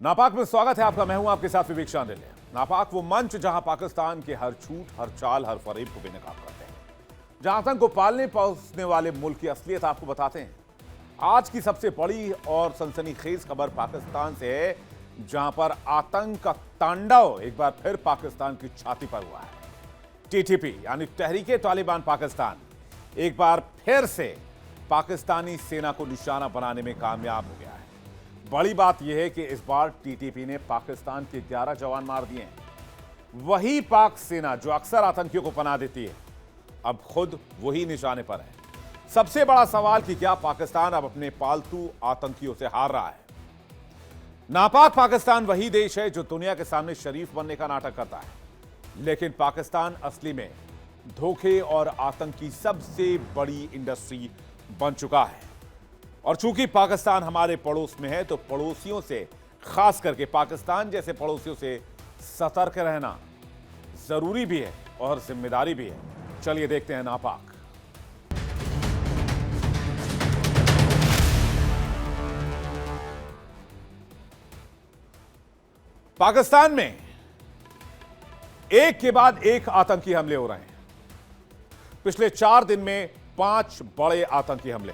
नापाक में स्वागत है आपका। मैं हूं आपके साथ विवेक शांडिल्य। नापाक वो मंच जहां पाकिस्तान के हर झूठ, हर चाल, हर फरेब को बेनकाब करते हैं, जहां आतंक को पालने पोसने वाले मुल्क की असलियत आपको बताते हैं। आज की सबसे बड़ी और सनसनीखेज खबर पाकिस्तान से है, जहां पर आतंक का तांडव एक बार फिर पाकिस्तान की छाती पर हुआ है। टीटीपी यानी तहरीके तालिबान पाकिस्तान एक बार फिर से पाकिस्तानी सेना को निशाना बनाने में कामयाब हो गया है। बड़ी बात यह है कि इस बार टीटीपी ने पाकिस्तान के 11 जवान मार दिए हैं। वही पाक सेना जो अक्सर आतंकियों को पनाह देती है, अब खुद वही निशाने पर है। सबसे बड़ा सवाल कि क्या पाकिस्तान अब अपने पालतू आतंकियों से हार रहा है? नापाक पाकिस्तान वही देश है जो दुनिया के सामने शरीफ बनने का नाटक करता है, लेकिन पाकिस्तान असली में धोखे और आतंक की सबसे बड़ी इंडस्ट्री बन चुका है। और चूंकि पाकिस्तान हमारे पड़ोस में है, तो पड़ोसियों से, खास करके पाकिस्तान जैसे पड़ोसियों से सतर्क रहना जरूरी भी है और जिम्मेदारी भी है। चलिए देखते हैं नापाक। पाकिस्तान में एक के बाद एक आतंकी हमले हो रहे हैं। पिछले 4 दिन में 5 बड़े आतंकी हमले,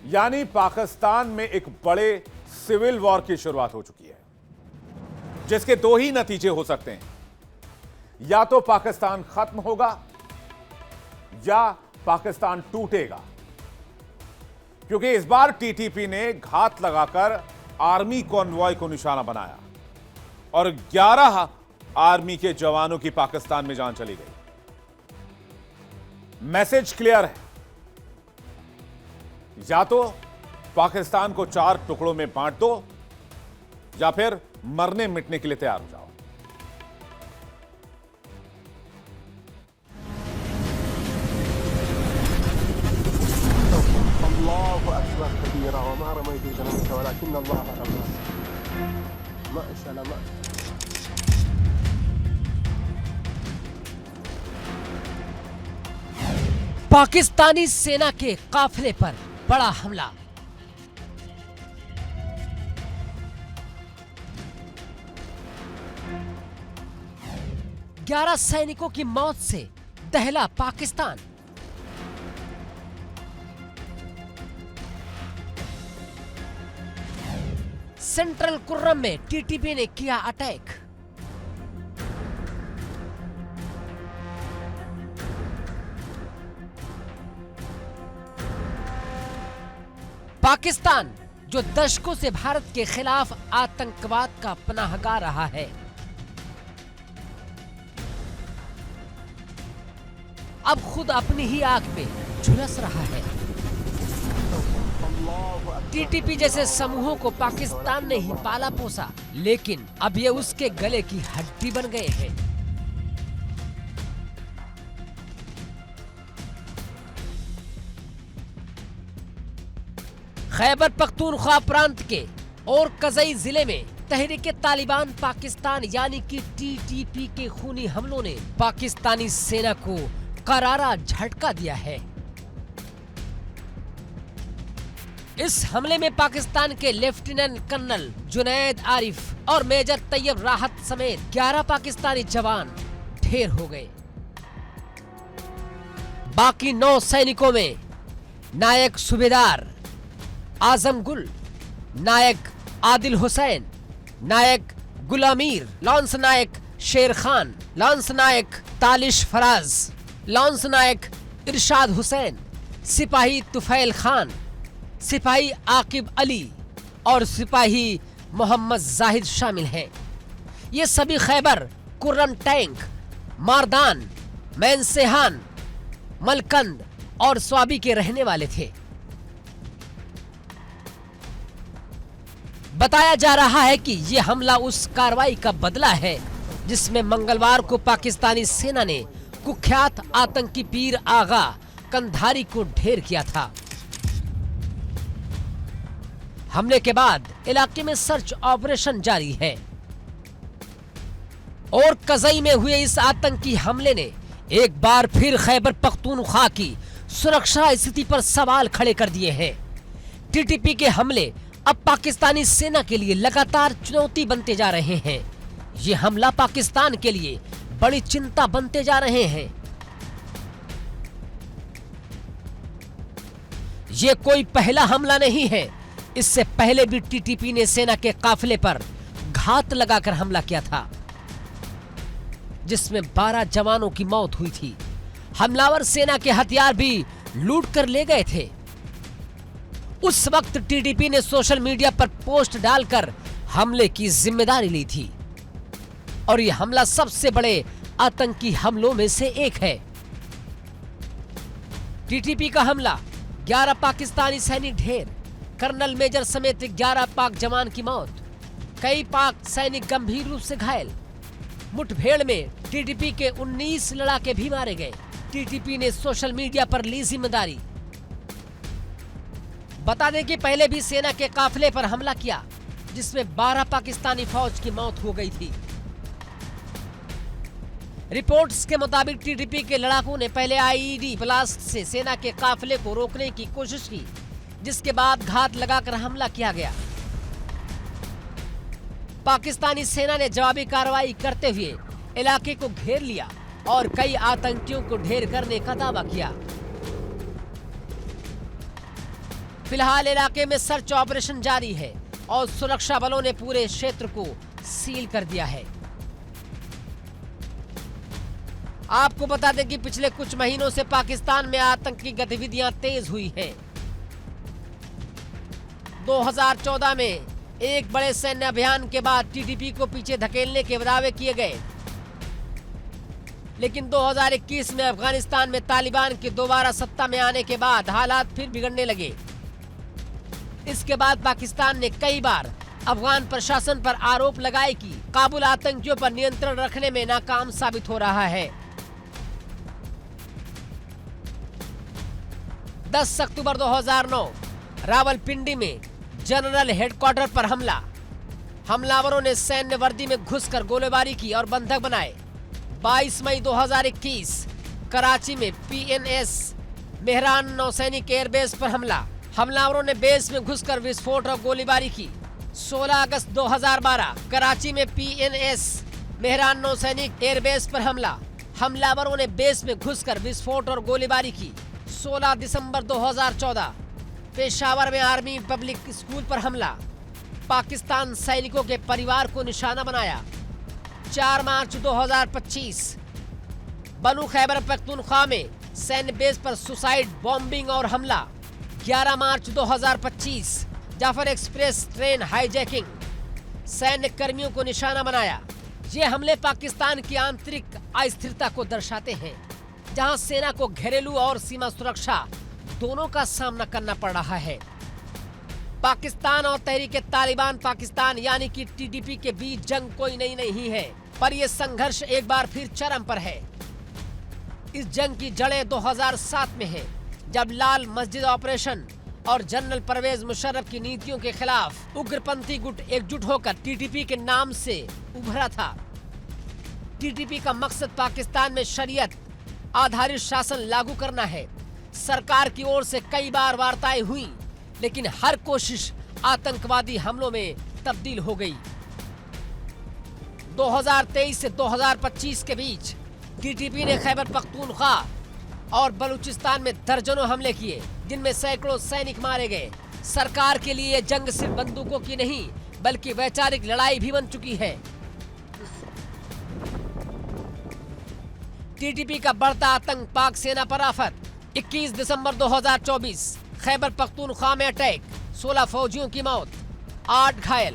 यानी पाकिस्तान में एक बड़े सिविल वॉर की शुरुआत हो चुकी है, जिसके 2 ही नतीजे हो सकते हैं। या तो पाकिस्तान खत्म होगा या पाकिस्तान टूटेगा, क्योंकि इस बार टीटीपी ने घात लगाकर आर्मी कॉन्वॉय को निशाना बनाया और 11 आर्मी के जवानों की पाकिस्तान में जान चली गई। मैसेज क्लियर है, या तो पाकिस्तान को 4 टुकड़ों में बांट दो या फिर मरने मिटने के लिए तैयार हो जाओ। अल्लाहु अकबर कबीरा व मा रमैता इज़ रमैता वलाकिन अल्लाह रमा। माशाअल्लाह। पाकिस्तानी सेना के काफिले पर बड़ा हमला। ग्यारह सैनिकों की मौत से दहला पाकिस्तान। सेंट्रल कुर्रम में टीटीपी ने किया अटैक। पाकिस्तान जो दशकों से भारत के खिलाफ आतंकवाद का पनाहगाह रहा है, अब खुद अपनी ही आग में झुलस रहा है। टीटीपी जैसे समूहों को पाकिस्तान ने ही पाला पोसा, लेकिन अब ये उसके गले की हड्डी बन गए हैं। खैबर पख्तूनख्वा प्रांत के और कज़ई जिले में तहरीके तालिबान पाकिस्तान यानी कि टीटीपी के खूनी हमलों ने पाकिस्तानी सेना को करारा झटका दिया है। इस हमले में पाकिस्तान के लेफ्टिनेंट कर्नल जुनैद आरिफ और मेजर तैयब राहत समेत 11 पाकिस्तानी जवान ढेर हो गए। बाकी 9 सैनिकों में नायक सूबेदार आजम गुल, नायक आदिल हुसैन, नायक गुलामीर, लॉन्स नायक शेर खान, लॉन्स नायक तालिश फराज, लॉन्स नायक इरशाद हुसैन, सिपाही तुफैल खान, सिपाही आकिब अली और सिपाही मोहम्मद जाहिद शामिल हैं। ये सभी खैबर, कुर्रम टैंक, मारदान, मैनसेहान, मलकंद और स्वाबी के रहने वाले थे। बताया जा रहा है कि यह हमला उस कार्रवाई का बदला है जिसमें मंगलवार को पाकिस्तानी सेना ने कुख्यात आतंकी पीर आगा कंधारी को ढेर किया था। हमले के बाद इलाके में सर्च ऑपरेशन जारी है और कज़ई में हुए इस आतंकी हमले ने एक बार फिर खैबर पख्तूनख्वा की सुरक्षा स्थिति पर सवाल खड़े कर दिए हैं। टीटीपी के हमले अब पाकिस्तानी सेना के लिए लगातार चुनौती बनते जा रहे हैं। ये हमला पाकिस्तान के लिए बड़ी चिंता बनते जा रहे हैं। ये कोई पहला हमला नहीं है। इससे पहले भी टीटीपी ने सेना के काफिले पर घात लगाकर हमला किया था, जिसमें 12 जवानों की मौत हुई थी। हमलावर सेना के हथियार भी लूट कर ले गए थे। उस वक्त टीटीपी ने सोशल मीडिया पर पोस्ट डालकर हमले की जिम्मेदारी ली थी और यह हमला सबसे बड़े आतंकी हमलों में से एक है। टीटीपी का हमला, 11 पाकिस्तानी सैनिक ढेर, कर्नल मेजर समेत 11 पाक जवान की मौत, कई पाक सैनिक गंभीर रूप से घायल। मुठभेड़ में टीटीपी के 19 लड़ाके भी मारे गए। टीटीपी ने सोशल मीडिया पर ली जिम्मेदारी। बता दें कि पहले भी सेना के काफिले पर हमला किया, जिसमें 12 पाकिस्तानी फौज की मौत हो गई थी। रिपोर्ट्स के मुताबिक टीटीपी के लड़ाकों ने पहले आईईडी ब्लास्ट से सेना के काफिले को रोकने की कोशिश की, जिसके बाद घात लगाकर हमला किया गया। पाकिस्तानी सेना ने जवाबी कार्रवाई करते हुए इलाके को घेर लिया और कई आतंकियों को ढेर करने का दावा किया। फिलहाल इलाके में सर्च ऑपरेशन जारी है और सुरक्षा बलों ने पूरे क्षेत्र को सील कर दिया है। आपको बता दें कि पिछले कुछ महीनों से पाकिस्तान में आतंकी गतिविधियां तेज हुई हैं। 2014 में एक बड़े सैन्य अभियान के बाद टीटीपी को पीछे धकेलने के दावे किए गए, लेकिन 2021 में अफगानिस्तान में तालिबान के दोबारा सत्ता में आने के बाद हालात फिर बिगड़ने लगे। इसके बाद पाकिस्तान ने कई बार अफगान प्रशासन पर आरोप लगाए कि काबुल आतंकियों पर नियंत्रण रखने में नाकाम साबित हो रहा है। 10 अक्टूबर 2009 रावलपिंडी में जनरल हेडक्वार्टर पर हमला। हमलावरों ने सैन्य वर्दी में घुसकर गोलीबारी की और बंधक बनाए। 22 मई 2021 कराची में पीएनएस मेहरान नौसैनिक एयरबेस पर हमला। हमलावरों ने बेस में घुसकर विस्फोट और गोलीबारी की। 16 अगस्त 2012 कराची में पीएनएस मेहरान नौसैनिक एयरबेस पर हमला। हमलावरों ने बेस में घुसकर विस्फोट और गोलीबारी की। 16 दिसंबर 2014 पेशावर में आर्मी पब्लिक स्कूल पर हमला। पाकिस्तान सैनिकों के परिवार को निशाना बनाया। 4 मार्च 2025 बनु खैबर पख्तूनख्वा में सैन्य बेस पर सुसाइड बॉम्बिंग और हमला। 11 मार्च 2025 जाफर एक्सप्रेस ट्रेन हाईजैकिंग, सैन्य कर्मियों को निशाना बनाया। ये हमले पाकिस्तान की आंतरिक अस्थिरता को दर्शाते हैं, जहां सेना को घरेलू और सीमा सुरक्षा दोनों का सामना करना पड़ रहा है। पाकिस्तान और तहरीक तालिबान पाकिस्तान यानी कि टीटीपी के बीच जंग कोई नई नहीं है, पर यह संघर्ष एक बार फिर चरम पर है। इस जंग की जड़ें 2007 में है, जब लाल मस्जिद ऑपरेशन और जनरल परवेज मुशर्रफ की नीतियों के खिलाफ उग्रपंथी गुट एकजुट होकर टीटीपी के नाम से उभरा था। टीटीपी का मकसद पाकिस्तान में शरीयत आधारित शासन लागू करना है। सरकार की ओर से कई बार वार्ताएं हुई, लेकिन हर कोशिश आतंकवादी हमलों में तब्दील हो गई। 2023 से 2025 के बीच टीटीपी ने खैबर पख्तूनख्वा और बलूचिस्तान में दर्जनों हमले किए, जिनमें सैकड़ों सैनिक मारे गए। सरकार के लिए जंग सिर्फ बंदूकों की नहीं, बल्कि वैचारिक लड़ाई भी बन चुकी है। टीटीपी का बढ़ता आतंक, पाक सेना पर आफत। 21 दिसंबर 2024 खैबर पख्तूनख्वा में अटैक, 16 फौजियों की मौत, 8 घायल।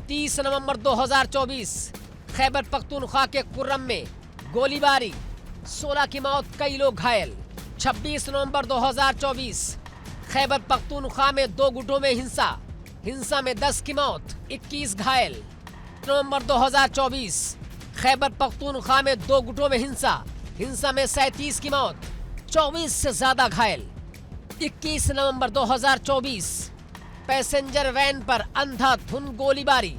30 नवंबर 2024 खैबर पख्तूनख्वा के कुर्रम में गोलीबारी, 16 की मौत, कई लोग घायल। 26 नवंबर 2024 खैबर पख्तूनख्वा में 2 गुटों में हिंसा में 10 की मौत, 21 घायल। नवंबर 2024 खैबर पख्तूनख्वा में 2 गुटों में हिंसा में 37 की मौत, 24 से ज्यादा घायल। 21 नवंबर 2024 पैसेंजर वैन पर अंधाधुंध गोलीबारी,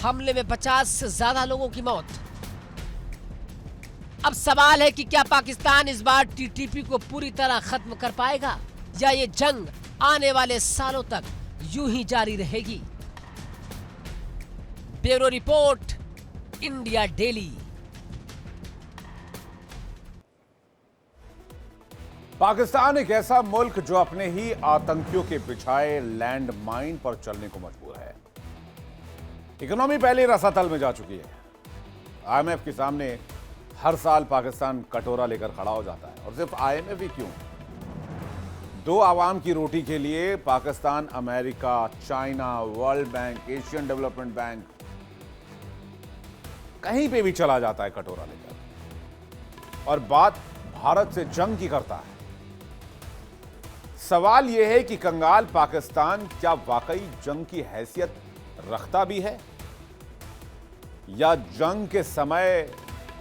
हमले में 50 से ज्यादा लोगों की मौत। अब सवाल है कि क्या पाकिस्तान इस बार टीटीपी को पूरी तरह खत्म कर पाएगा, या ये जंग आने वाले सालों तक यूं ही जारी रहेगी। Bureau report, India daily. Pakistan एक ऐसा मुल्क जो अपने ही आतंकियों के बिछाए लैंड माइन पर चलने को मजबूर है। इकोनॉमी पहले ही रसातल में जा चुकी है। आईएमएफ के सामने हर साल पाकिस्तान कटोरा लेकर खड़ा हो जाता है। और सिर्फ आईएमएफ ही क्यों, दो आवाम की रोटी के लिए Pakistan America, China, world bank, Asian development bank, कहीं पे भी चला जाता है कटोरा लेकर और बात भारत से जंग की करता है। सवाल यह है कि कंगाल पाकिस्तान क्या वाकई जंग की हैसियत रखता भी है या जंग के समय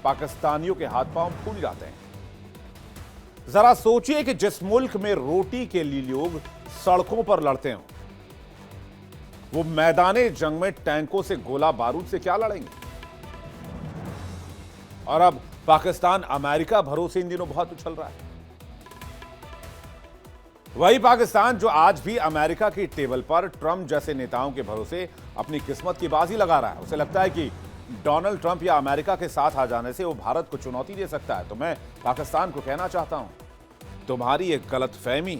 पाकिस्तानियों के हाथ पांव फूल जाते हैं। जरा सोचिए कि जिस मुल्क में रोटी के लिए लोग सड़कों पर लड़ते हो, वो मैदाने जंग में टैंकों से, गोला बारूद से क्या लड़ेंगे। और अब पाकिस्तान अमेरिका भरोसे इन दिनों बहुत उछल रहा है। वही पाकिस्तान जो आज भी अमेरिका की टेबल पर ट्रंप जैसे नेताओं के भरोसे अपनी किस्मत की बाजी लगा रहा है। उसे लगता है कि डोनाल्ड ट्रंप या अमेरिका के साथ आ जाने से वो भारत को चुनौती दे सकता है। तो मैं पाकिस्तान को कहना चाहता हूं, तुम्हारी एक गलतफहमी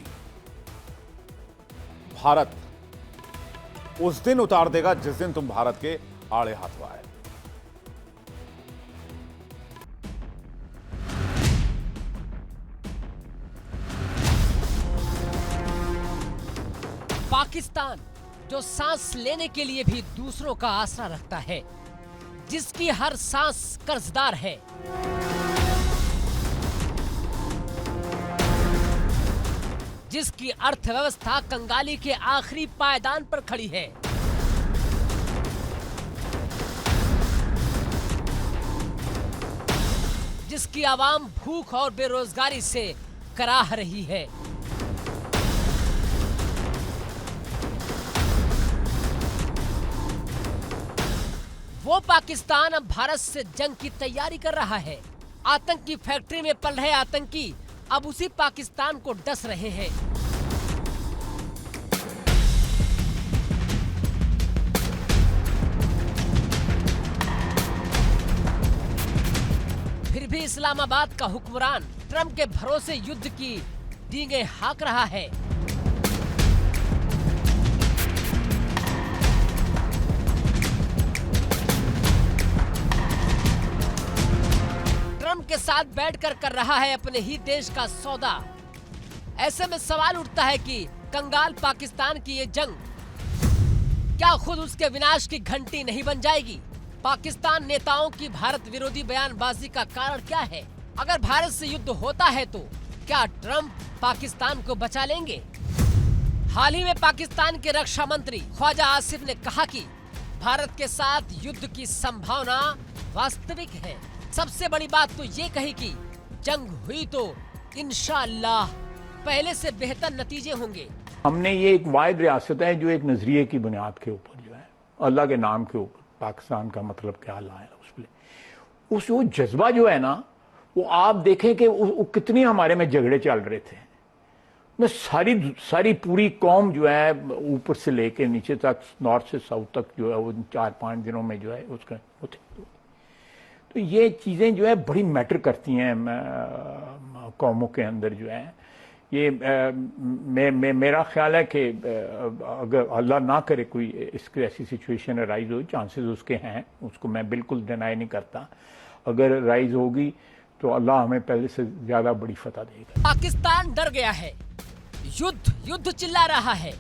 भारत उस दिन उतार देगा जिस दिन तुम भारत के आड़े हाथ आए। पाकिस्तान जो सांस लेने के लिए भी दूसरों का आसरा रखता है, जिसकी हर सांस कर्जदार है, जिसकी अर्थव्यवस्था कंगाली के आखिरी पायदान पर खड़ी है, जिसकी आवाम भूख और बेरोजगारी से कराह रही है, वो पाकिस्तान अब भारत से जंग की तैयारी कर रहा है। आतंकी फैक्ट्री में पल रहे आतंकी अब उसी पाकिस्तान को डस रहे हैं। फिर भी इस्लामाबाद का हुक्मरान ट्रंप के भरोसे युद्ध की डींगे हाँक रहा है। के साथ बैठकर कर रहा है अपने ही देश का सौदा। ऐसे में सवाल उठता है कि कंगाल पाकिस्तान की ये जंग क्या खुद उसके विनाश की घंटी नहीं बन जाएगी। पाकिस्तान नेताओं की भारत विरोधी बयानबाजी का कारण क्या है। अगर भारत से युद्ध होता है तो क्या ट्रंप पाकिस्तान को बचा लेंगे। हाल ही में पाकिस्तान के रक्षा मंत्री ख्वाजा आसिफ ने कहा कि भारत के साथ युद्ध की संभावना वास्तविक है। सबसे बड़ी बात तो ये कही कि जंग हुई तो इंशाअल्लाह पहले से बेहतर नतीजे होंगे। हमने ये एक वाहिद रियासत है जो एक नजरिए की बुनियाद के ऊपर जो है अल्लाह के नाम के ऊपर पाकिस्तान का मतलब क्या लाया उस वो जज्बा जो है ना, वो आप देखें कि कितनी हमारे में झगड़े चल रहे थे। मैं सारी पूरी कौम जो है ऊपर से लेके नीचे तक, नॉर्थ से साउथ तक जो है वो 4-5 दिनों में जो है उसका तो ये चीज़ें जो है बड़ी मैटर करती हैं कौमों के अंदर जो है। ये मेरा ख्याल है कि अगर अल्लाह ना करे कोई इसकी ऐसी सिचुएशन राइज हो, चांसेस उसके हैं, उसको मैं बिल्कुल डिनाई नहीं करता। अगर राइज होगी तो अल्लाह हमें पहले से ज़्यादा बड़ी फतह देगा। पाकिस्तान डर गया है, युद्ध चिल्ला रहा है।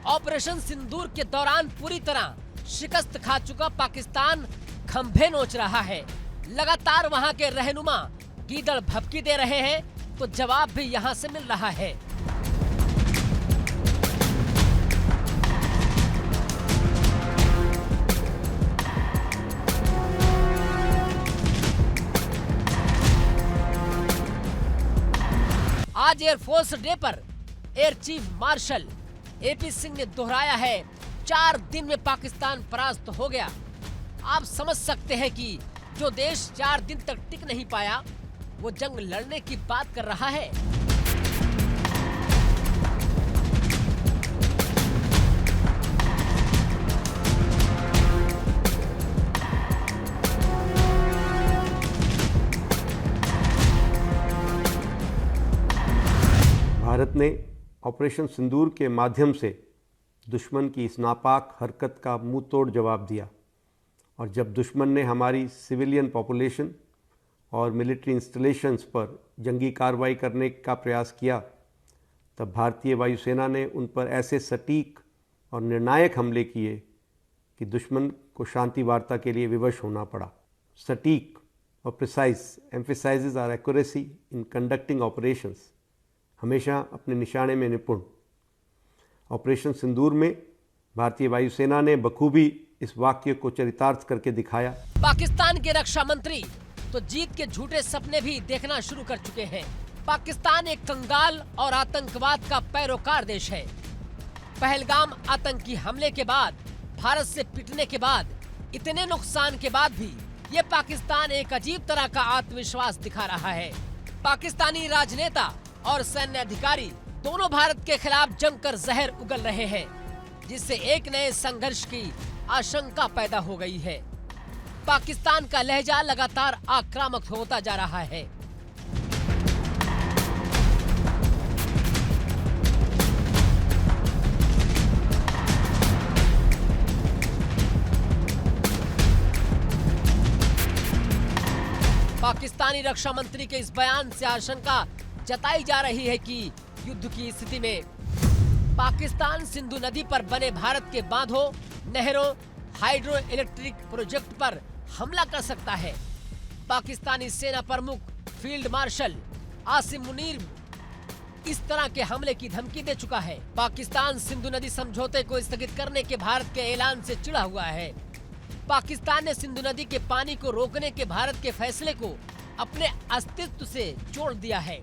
ऑपरेशन सिंदूर के दौरान पूरी तरह शिकस्त खा चुका पाकिस्तान खंभे नोच रहा है। लगातार वहां के रहनुमा गीदड़ भभकी दे रहे हैं तो जवाब भी यहां से मिल रहा है। आज एयरफोर्स डे पर air chief marshal AP Singh ने दोहराया है, 4 दिन में पाकिस्तान परास्त हो गया। आप समझ सकते हैं कि जो देश 4 दिन तक टिक नहीं पाया वो जंग लड़ने की बात कर रहा है। ने ऑपरेशन सिंदूर के माध्यम से दुश्मन की इस नापाक हरकत का मुंह तोड़ जवाब दिया, और जब दुश्मन ने हमारी सिविलियन पॉपुलेशन और मिलिट्री इंस्टॉलेशंस पर जंगी कार्रवाई करने का प्रयास किया, तब भारतीय वायुसेना ने उन पर ऐसे सटीक और निर्णायक हमले किए कि दुश्मन को शांति वार्ता के लिए विवश होना पड़ा। सटीक और precise emphasises are accuracy in conducting operations, हमेशा अपने निशाने में निपुण। ऑपरेशन सिंदूर में भारतीय वायुसेना ने बखूबी इस वाक्य को चरितार्थ करके दिखाया। पाकिस्तान के रक्षा मंत्री तो जीत के झूठे सपने भी देखना शुरू कर चुके हैं। पाकिस्तान एक कंगाल और आतंकवाद का पैरोकार देश है। पहलगाम आतंकी हमले के बाद, भारत से पिटने के बाद, इतने नुकसान के बाद भी ये पाकिस्तान एक अजीब तरह का आत्मविश्वास दिखा रहा है। पाकिस्तानी राजनेता और सैन्य अधिकारी दोनों भारत के खिलाफ जमकर जहर उगल रहे हैं, जिससे एक नए संघर्ष की आशंका पैदा हो गई है। पाकिस्तान का लहजा लगातार आक्रामक होता जा रहा है। पाकिस्तानी रक्षा मंत्री के इस बयान से आशंका जताई जा रही है कि युद्ध की स्थिति में पाकिस्तान सिंधु नदी पर बने भारत के बांधों, नहरों, हाइड्रो इलेक्ट्रिक प्रोजेक्ट पर हमला कर सकता है। पाकिस्तानी सेना प्रमुख फील्ड मार्शल आसिम मुनीर इस तरह के हमले की धमकी दे चुका है। पाकिस्तान सिंधु नदी समझौते को स्थगित करने के भारत के ऐलान से चिढ़ा हुआ है। पाकिस्तान ने सिंधु नदी के पानी को रोकने के भारत के फैसले को अपने अस्तित्व से जोड़ दिया है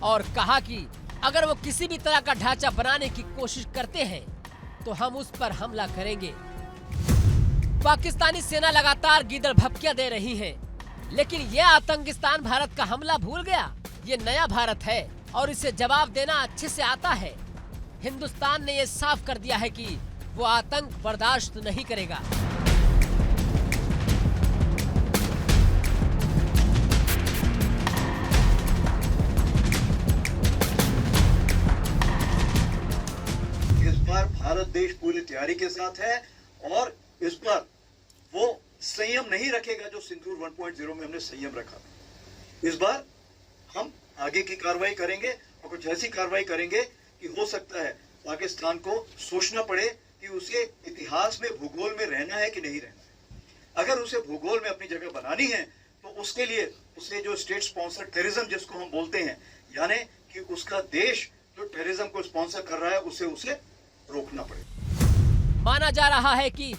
और कहा कि अगर वो किसी भी तरह का ढांचा बनाने की कोशिश करते हैं तो हम उस पर हमला करेंगे। पाकिस्तानी सेना लगातार गीदड़ भपकियां दे रही है, लेकिन ये आतंकिस्तान भारत का हमला भूल गया। ये नया भारत है और इसे जवाब देना अच्छे से आता है। हिंदुस्तान ने ये साफ कर दिया है कि वो आतंक बर्दाश्त नहीं करेगा। भारत देश पूरी तैयारी के साथ है और इस पर वो संयम नहीं रखेगा जो सिंदूर 1.0 में हमने संयम रखा। इस बार हम आगे की कार्रवाई करेंगे और कुछ ऐसी कार्रवाई करेंगे कि हो सकता है पाकिस्तान को सोचना पड़े कि उसे इतिहास में, भूगोल में रहना है कि नहीं रहना है। अगर उसे भूगोल में अपनी जगह बनानी है तो उसके लिए उसे जो स्टेट स्पॉन्सर टेररिज्म जिसको हम बोलते हैं, यानी कि उसका देश जो टेररिज्म को स्पॉन्सर कर रहा है उसे रोकना पड़ेगा। माना जा रहा है कि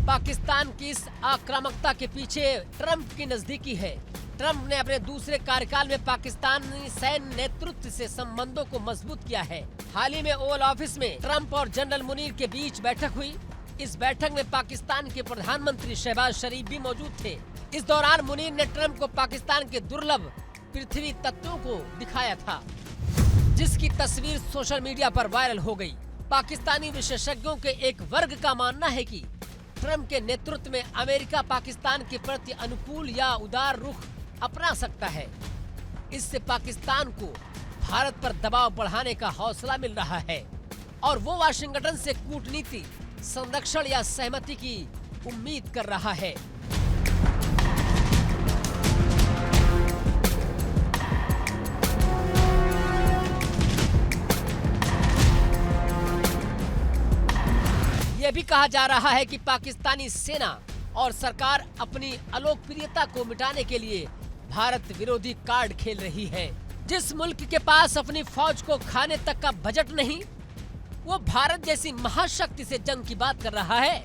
पाकिस्तान की इस आक्रामकता के पीछे ट्रंप की नजदीकी है। ट्रंप ने अपने दूसरे कार्यकाल में पाकिस्तानी सैन्य नेतृत्व से संबंधों को मजबूत किया है। हाल ही में ओवल ऑफिस में ट्रंप और जनरल मुनीर के बीच बैठक हुई। इस बैठक में पाकिस्तान के प्रधानमंत्री शहबाज शरीफ भी मौजूद थे। इस दौरान मुनीर ने ट्रंप को पाकिस्तान के दुर्लभ पृथ्वी तत्वों को दिखाया था, जिसकी तस्वीर सोशल मीडिया पर वायरल हो गई। पाकिस्तानी विशेषज्ञों के एक वर्ग का मानना है कि ट्रंप के नेतृत्व में अमेरिका पाकिस्तान के प्रति अनुकूल या उदार रुख अपना सकता है। इससे पाकिस्तान को भारत पर दबाव बढ़ाने का हौसला मिल रहा है और वो वाशिंगटन से कूटनीति, संरक्षण या सहमति की उम्मीद कर रहा है। यह भी कहा जा रहा है कि पाकिस्तानी सेना और सरकार अपनी अलोकप्रियता को मिटाने के लिए भारत विरोधी कार्ड खेल रही है। जिस मुल्क के पास अपनी फौज को खाने तक का बजट नहीं, वो भारत जैसी महाशक्ति से जंग की बात कर रहा है।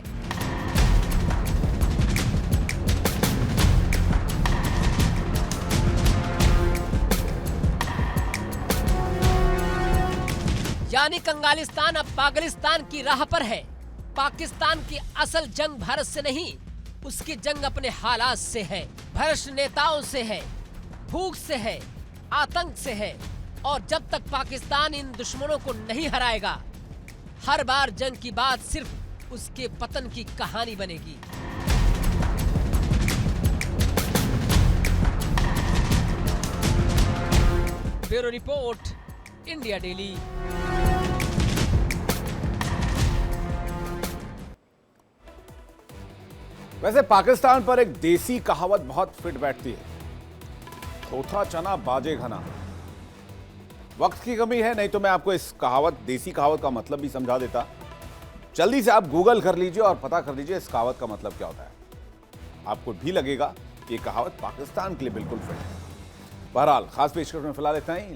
यानी कंगालिस्तान अब पागलिस्तान की राह पर है। पाकिस्तान की असल जंग भारत से नहीं, उसकी जंग अपने हालात से है, भ्रष्ट नेताओं से है, भूख से है, आतंक से है। और जब तक पाकिस्तान इन दुश्मनों को नहीं हराएगा, हर बार जंग की बात सिर्फ उसके पतन की कहानी बनेगी। Bureau report, India daily. वैसे पाकिस्तान पर एक देसी कहावत बहुत फिट बैठती है, थोथा चना बाजे घना। वक्त की कमी है, नहीं तो मैं आपको इस कहावत, देसी कहावत का मतलब भी समझा देता। जल्दी से आप गूगल कर लीजिए और पता कर लीजिए इस कहावत का मतलब क्या होता है। आपको भी लगेगा कि ये कहावत पाकिस्तान के लिए बिल्कुल फिट है। बहरहाल खास पेशकश में फिलहाल इतना ही।